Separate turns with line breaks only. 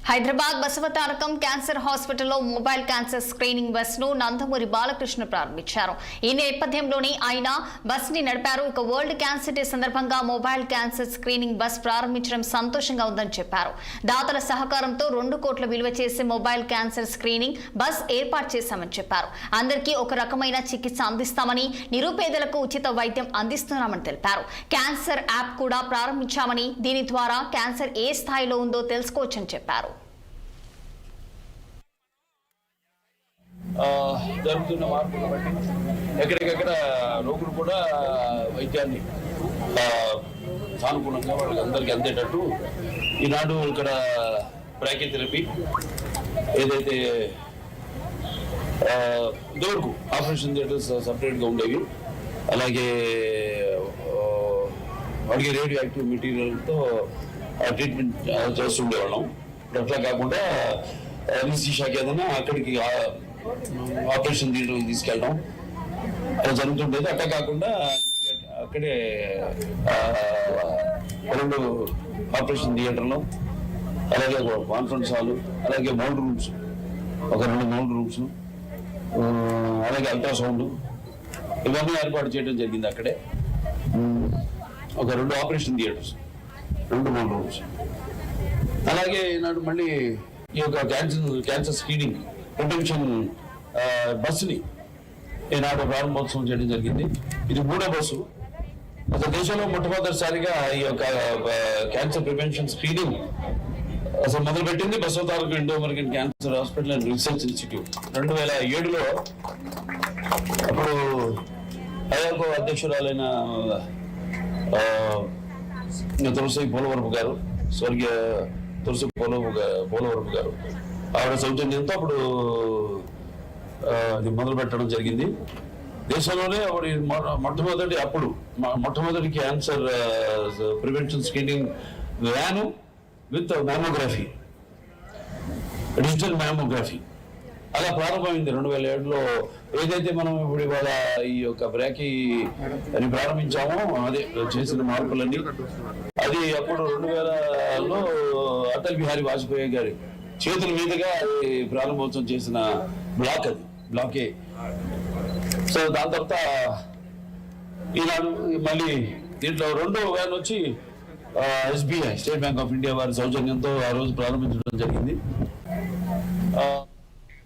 Hyderabad Basavatarakam cancer హాస్పిటల్లో mobile cancer screening bus ను నందమూరి బాలకృష్ణ ప్రారంభించారు. ఈ నేపథ్యంలోనే ఆయన బస్ ని నడిపారు. ఇక వరల్డ్ క్యాన్సర్ డే సందర్భంగా మొబైల్ క్యాన్సర్ స్క్రీనింగ్ బస్ ప్రారంభించడం సంతోషంగా ఉందని చెప్పారు. దాతల సహకారంతో 2 కోట్ల విలువ చేసే మొబైల్ క్యాన్సర్ స్క్రీనింగ్ బస్ ఏర్పాటు చేశామని చెప్పారు. అందరికీ ఒక రకమైన చికిత్స అందిస్తామని, నిరుపేదలకు ఉచిత వైద్యం అందిస్తున్నామని తెలిపారు. క్యాన్సర్ యాప్ కూడా ప్రారంభించామని, దీని ద్వారా క్యాన్సర్ ఏ స్థాయిలో ఉందో తెలుసుకోవచ్చని చెప్పారు.
జరుగుతున్న మార్పులను బట్టి ఎక్కడికక్కడ రోగులు కూడా వైద్యాన్ని సానుకూలంగా వాళ్ళకి అందరికీ అందేటట్టు ఈనాడు ఇక్కడ బ్రాకిథెరపీ ఏదైతే ఇదివరకు ఆపరేషన్ థియేటర్స్ సపరేట్గా ఉండేవి, అలాగే వాడికి రేడియో యాక్టివ్ మెటీరియల్తో ట్రీట్మెంట్ చేస్తుండేవాళ్ళం. ఇప్పుడు అట్లా కాకుండా శాఖ ఏదైనా అక్కడికి ఆపరేషన్ థియేటర్ తీసుకెళ్ళడం అలా జరుగుతుండేది. అట్లా కాకుండా అక్కడే 2 ఆపరేషన్ థియేటర్లు, అలాగే కాన్ఫరెన్స్ హాల్, అలాగే మౌల్డ్ రూమ్స్, ఒక 2 మౌల్డ్ రూమ్స్, అలాగే అల్ట్రాసౌండ్ ఇవన్నీ ఏర్పాటు చేయడం జరిగింది. అక్కడే ఒక 2 ఆపరేషన్ థియేటర్స్, 2 మౌల్డ్ రూమ్స్. అలాగే ఈనాడు మళ్ళీ ఈ యొక్క క్యాన్సర్ స్క్రీనింగ్ ప్రివెన్షన్ బస్సుని ఈనాడు ప్రారంభోత్సవం చేయడం జరిగింది. ఇది 3వ బస్సు. అసలు దేశంలో మొట్టమొదటిసారిగా ఈ యొక్క క్యాన్సర్ ప్రివెన్షన్ స్క్రీనింగ్ అసలు మొదలుపెట్టింది Basavatarakam Indo American cancer hospital and research institute 2007లో. అప్పుడు ఐఆర్కో అధ్యక్షురాలైన తులసి పోలవరపు గారు, స్వర్గీయ తులసి పోలవరపు గారు, ఆవిడ సౌజన్యంతో అప్పుడు అది మొదలు పెట్టడం జరిగింది. దేశంలోనే మొట్టమొదటి cancer prevention screening van with mammography, digital mammography అలా ప్రారంభమైంది 2007లో. ఏదైతే మనం ఇప్పుడు ఇవాళ ఈ యొక్క బ్రాకీ అని ప్రారంభించామో అదే చేసిన మార్పులన్నీ అది అప్పుడు 2000లో అటల్ బిహారీ వాజ్పేయి గారి చేతుల మీదుగా ప్రారంభోత్సవం చేసిన బ్లాకే. సో దాని తర్వాత ఈనాడు మళ్ళీ దీంట్లో 2వ వ్యాన్ వచ్చి SBI, state bank of India వారి సౌజన్యంతో ఆ రోజు ప్రారంభించడం జరిగింది.